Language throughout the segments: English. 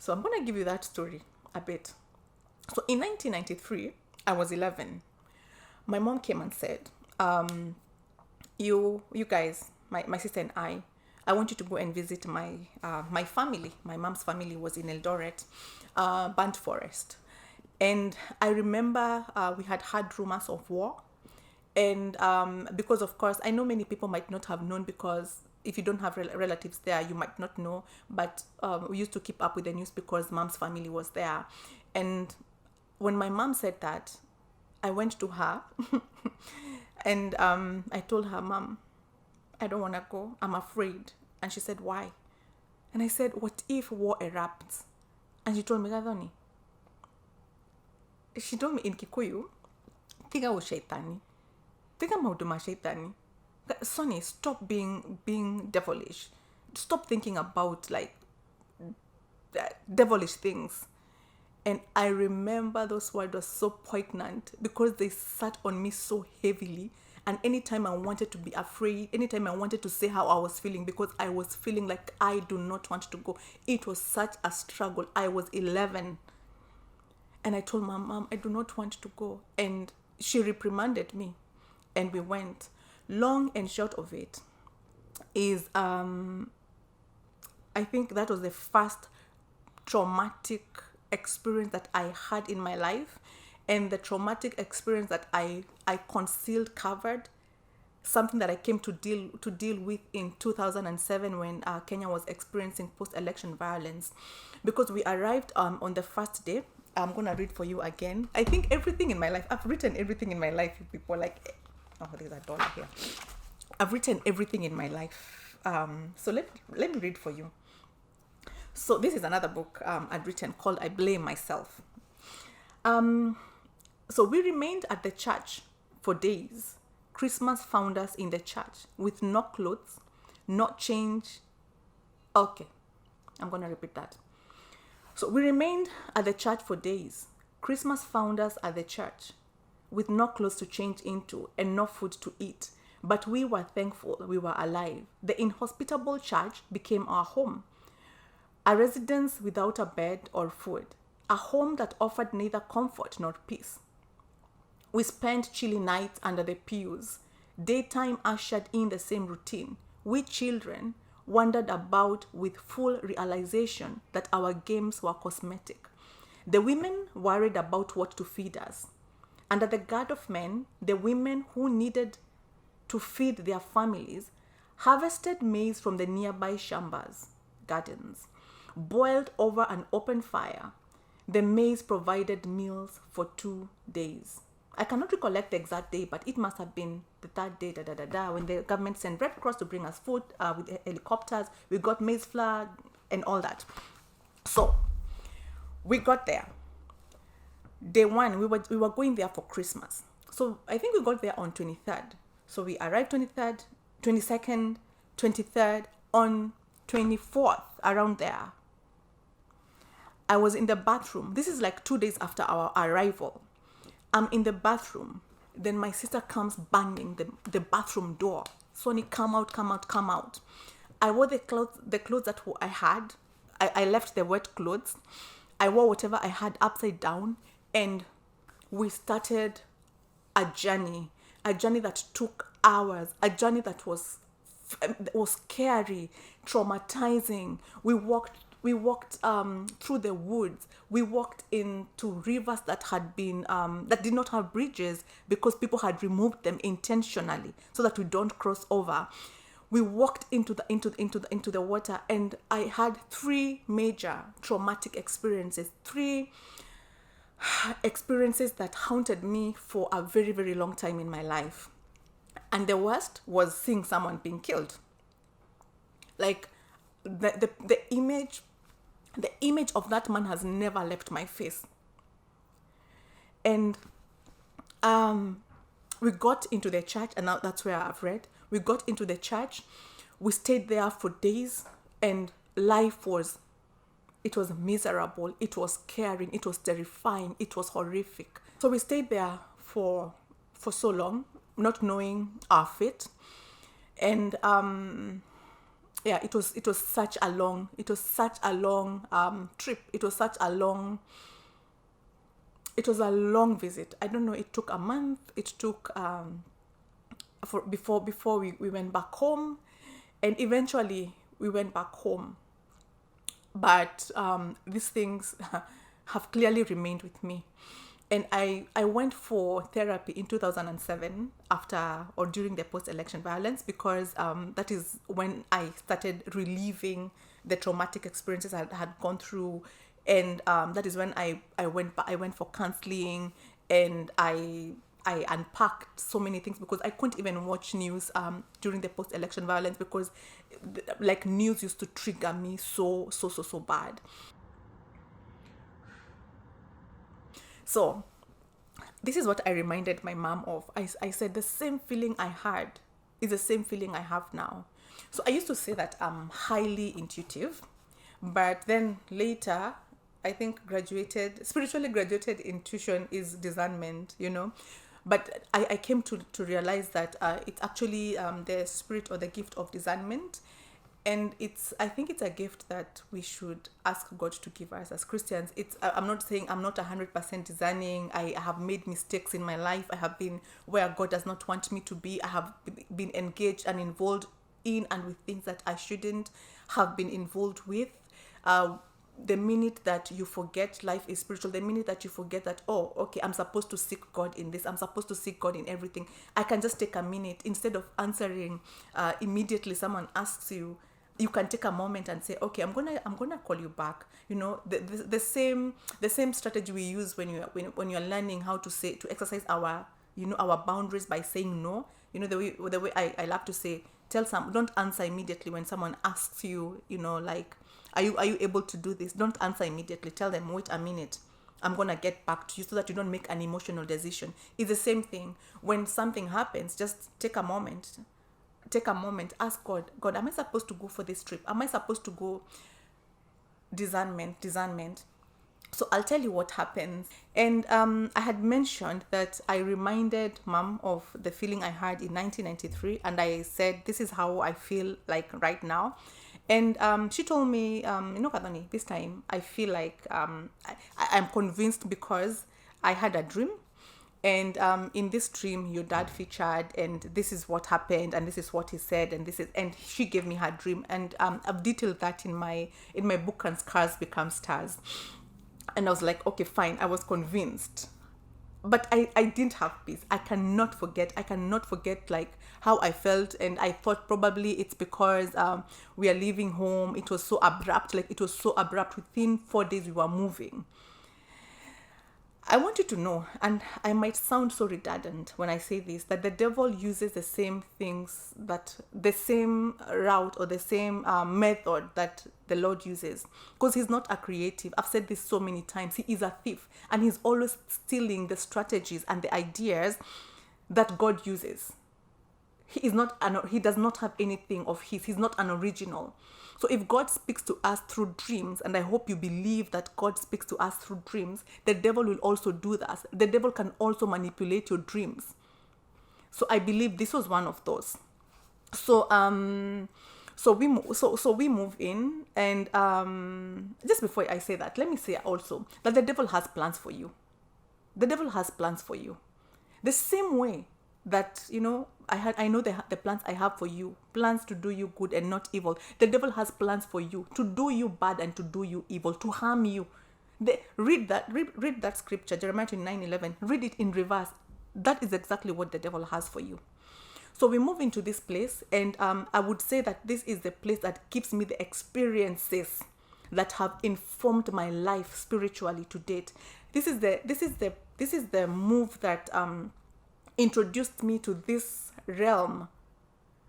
So I'm going to give you that story a bit. So in 1993, I was 11. My mom came and said, you guys, my sister and I want you to go and visit my family. My mom's family was in Eldoret, Burnt Forest. And I remember we had heard rumors of war. And because, of course, I know many people might not have known, because if you don't have relatives there, you might not know. But we used to keep up with the news because mom's family was there. And when my mom said that, I went to her and I told her, Mom, I don't want to go. I'm afraid. And she said, why? And I said, what if war erupts? And she told me, Gadhoni. She told me in Kikuyu, tiga o shaitani. Tiga mauduma shaitani. Sonny, stop being devilish. Stop thinking about like devilish things. And I remember those words were so poignant because they sat on me so heavily. And anytime I wanted to be afraid, anytime I wanted to say how I was feeling, because I was feeling like I do not want to go. It was such a struggle. I was 11. And I told my mom, I do not want to go. And she reprimanded me. And we went. Long and short of it is, I think that was the first traumatic experience that I had in my life, and the traumatic experience that I concealed, covered, something that I came to deal with in 2007 when Kenya was experiencing post-election violence. Because we arrived on the first day. I'm gonna read for you again. I think everything in my life, I've written everything in my life. People like, oh, there's a dollar here. I've written everything in my life. So let me read for you. So this is another book I'd written called I Blame Myself. So we remained at the church for days. Christmas found us in the church with no clothes, no change. Okay, I'm going to repeat that. So we remained at the church for days. Christmas found us at the church with no clothes to change into and no food to eat. But we were thankful we were alive. The inhospitable church became our home. A residence without a bed or food, a home that offered neither comfort nor peace. We spent chilly nights under the pews. Daytime ushered in the same routine. We children wandered about with full realization that our games were cosmetic. The women worried about what to feed us. Under the guard of men, the women who needed to feed their families harvested maize from the nearby shambas, gardens. Boiled over an open fire, the maize provided meals for 2 days. I cannot recollect the exact day, but it must have been the third day, when the government sent Red Cross to bring us food with helicopters. We got maize flour and all that. So we got there. Day one, we were going there for Christmas. So I think we got there on 23rd. So we arrived 23rd, 22nd, 23rd, on 24th, around there. I was in the bathroom. This is like 2 days after our arrival. I'm in the bathroom. Then my sister comes banging the bathroom door. Sonny, come out, come out, come out. I wore the clothes that I had. I left the wet clothes. I wore whatever I had upside down. And we started a journey that took hours, a journey that was scary, traumatizing. We walked through the woods. We walked into rivers that had been that did not have bridges because people had removed them intentionally so that we don't cross over. We walked into the water, and I had 3 major traumatic experiences. 3 experiences that haunted me for a very, very long time in my life. And the worst was seeing someone being killed. Like the image of that man has never left my face. And we got into the church, and now that's where I've read. We got into the church. We stayed there for days, and life was miserable. It was scaring. It was terrifying. It was horrific. So we stayed there for so long, not knowing our fate. And yeah, it was such a long trip. It was a long visit. I don't know, it took a month. It took for before we went back home, and eventually we went back home. But these things have clearly remained with me. And I went for therapy in 2007 after or during the post-election violence, because that is when I started reliving the traumatic experiences I had gone through. And that is when I went for counseling, and I unpacked so many things, because I couldn't even watch news during the post-election violence, because like news used to trigger me so bad. So this is what I reminded my mom of. I said the same feeling I had is the same feeling I have now. So I used to say that I'm highly intuitive, but then later I think spiritually graduated intuition is discernment. But I came to realize that it's actually the spirit or the gift of discernment. And I think it's a gift that we should ask God to give us as Christians. I'm not saying I'm not 100% discerning. I have made mistakes in my life. I have been where God does not want me to be. I have been engaged and involved in and with things that I shouldn't have been involved with. The minute that you forget life is spiritual, the minute that you forget that, oh, okay, I'm supposed to seek God in this, I'm supposed to seek God in everything, I can just take a minute. Instead of answering immediately, someone asks you, you can take a moment and say, okay, I'm gonna call you back. The same strategy we use when you're learning how to exercise our boundaries by saying no. The way I love to say, don't answer immediately when someone asks you, like, are you able to do this? Don't answer immediately. Tell them, wait a minute, I'm gonna get back to you, so that you don't make an emotional decision. It's the same thing when something happens. Just take a moment, ask God, am I supposed to go for this trip? Am I supposed to go? Discernment. So I'll tell you what happens. And I had mentioned that I reminded mom of the feeling I had in 1993, and I said, this is how I feel like right now. And she told me, Kadhani, this time I feel like I'm convinced, because I had a dream. And in this dream, your dad featured, and this is what happened, and this is what he said, and she gave me her dream, and I've detailed that in my book, and Scars Become Stars. And I was like, okay, fine. I was convinced, but I didn't have peace. I cannot forget like how I felt, and I thought probably it's because we are leaving home. It was so abrupt. Within 4 days we were moving. I want you to know, and I might sound so redundant when I say this, that the devil uses the same route or the same method that the Lord uses, because he's not a creative. I've said this so many times. He is a thief, and he's always stealing the strategies and the ideas that God uses. He does not have anything of his. He's not an original. So if God speaks to us through dreams, and I hope you believe that God speaks to us through dreams, the devil will also do that. The devil can also manipulate your dreams. So I believe this was one of those. So we move in, and just before I say that, let me say also that the devil has plans for you. The devil has plans for you. The same way that I know the plans I have for you, plans to do you good and not evil. The devil has plans for you to do you bad and to do you evil, to harm you. Read that scripture, Jeremiah 29:11. Read it in reverse. That is exactly what the devil has for you. So we move into this place, and I would say that this is the place that gives me the experiences that have informed my life spiritually to date. This is the move that introduced me to this realm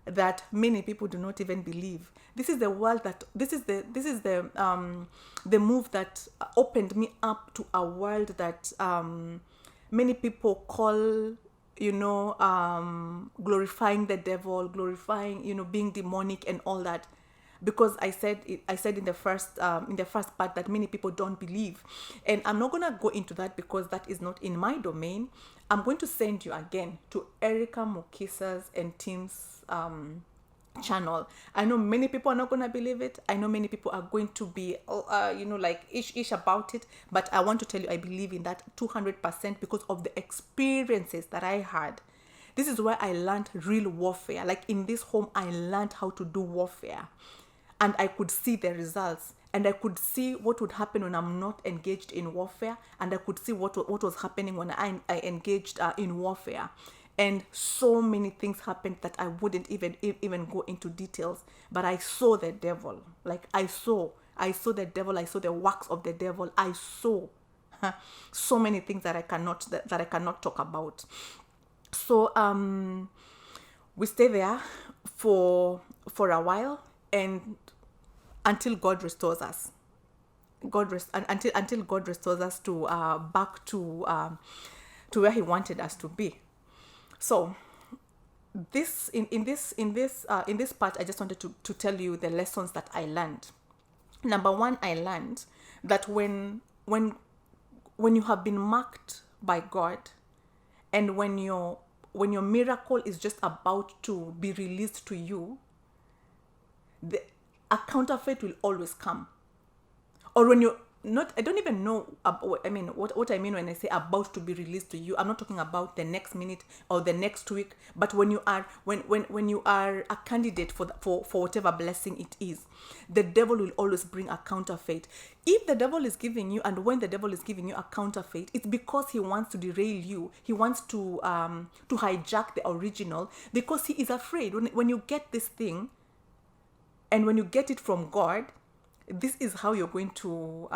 that many people do not even believe. This is the move that opened me up to a world that many people call glorifying the devil, glorifying being demonic and all that. Because I said in the first part that many people don't believe, and I'm not gonna go into that because that is not in my domain. I'm going to send you again to Erica Mokisa's and Tim's channel. I know many people are not going to believe it. I know many people are going to be, like ish about it. But I want to tell you, I believe in that 200% because of the experiences that I had. This is where I learned real warfare. Like in this home, I learned how to do warfare. And I could see the results. And I could see what would happen when I'm not engaged in warfare. And I could see what was happening when I engaged in warfare. And so many things happened that I wouldn't even go into details. But I saw the devil. Like I saw the devil. I saw the works of the devil. I saw so many things that I cannot talk about. So we stay there for a while, and until God restores us. Until God restores us to back to where He wanted us to be. So this in this part, I just wanted to tell you the lessons that I learned. Number one, I learned that when you have been marked by God, and when your miracle is just about to be released to you, a counterfeit will always come. Or when you're not, I don't even know, what I mean when I say about to be released to you. I'm not talking about the next minute or the next week, but when you are a candidate for whatever blessing it is, the devil will always bring a counterfeit. If the devil is giving you, and when the devil is giving you a counterfeit, it's because he wants to derail you. He wants to hijack the original, because he is afraid when you get this thing, and when you get it from God, this is how you're going to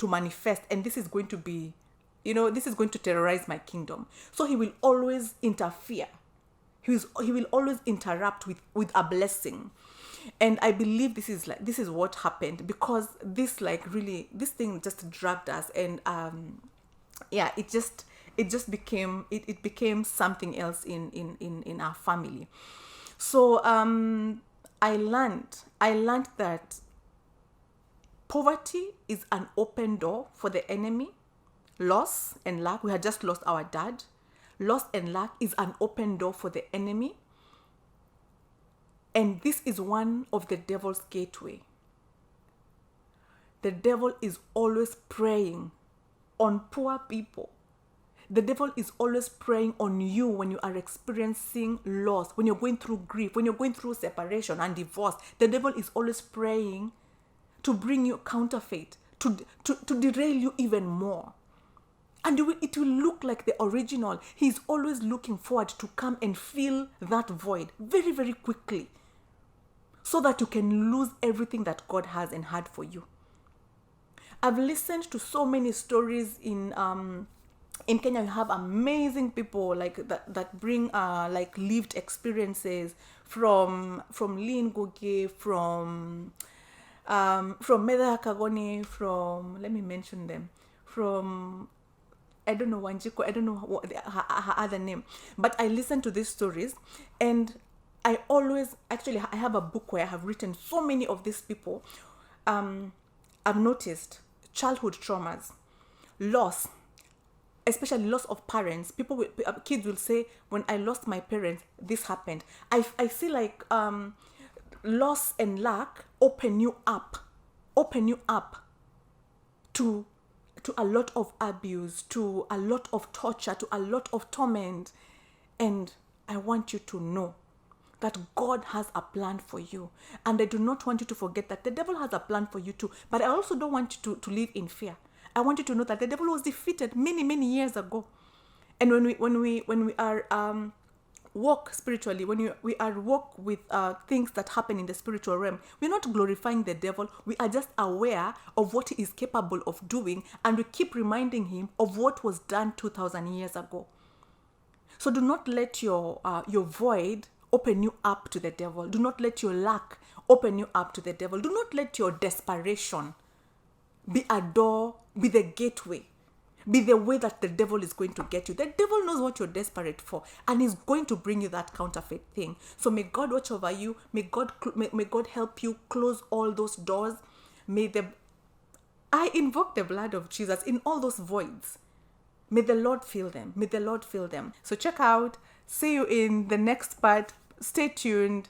manifest, and this is going to be, this is going to terrorize my kingdom. So he will always interfere. He will always interrupt with a blessing. And I believe this is what happened, because this thing just dragged us, and it just became something else in our family. So I learned that poverty is an open door for the enemy. Loss and lack, we had just lost our dad. Loss and lack is an open door for the enemy. And this is one of the devil's gateway. The devil is always preying on poor people. The devil is always preying on you when you are experiencing loss, when you're going through grief, when you're going through separation and divorce. The devil is always preying to bring you counterfeit, to derail you even more. And it will look like the original. He's always looking forward to come and fill that void very, very quickly, so that you can lose everything that God has and had for you. I've listened to so many stories in Kenya. We have amazing people like that bring like lived experiences from Lynn Goge, from Medha Kagoni, from, let me mention them, from, I don't know, Wanjiko, I don't know what her other name, but I listen to these stories, and I have a book where I have written so many of these people. I've noticed childhood traumas, loss, especially loss of parents. Kids will say, when I lost my parents, this happened. I feel like loss and lack open you up to a lot of abuse, to a lot of torture, to a lot of torment. And I want you to know that God has a plan for you. And I do not want you to forget that the devil has a plan for you too. But I also don't want you to live in fear. I want you to know that the devil was defeated many, many years ago. And when we are walk spiritually, when we are walk with things that happen in the spiritual realm, we're not glorifying the devil. We are just aware of what he is capable of doing, and we keep reminding him of what was done 2,000 years ago. So do not let your void open you up to the devil. Do not let your lack open you up to the devil. Do not let your desperation be a door, be the gateway, be the way that the devil is going to get you. The devil knows what you're desperate for, and he's going to bring you that counterfeit thing. So may God watch over you. May God help you close all those doors. I invoke the blood of Jesus in all those voids. May the Lord fill them. May the Lord fill them. So check out. See you in the next part. Stay tuned.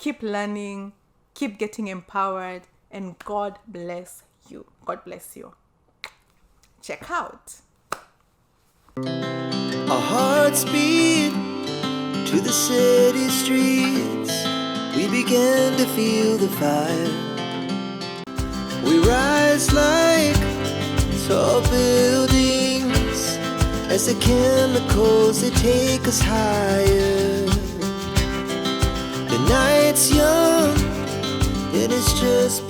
keep learning, keep getting empowered, and God bless you. God bless you. Check out. Our hearts beat to the city streets. We began to feel the fire. We rise like tall buildings as the chemicals, they take us higher. The night's young and it's just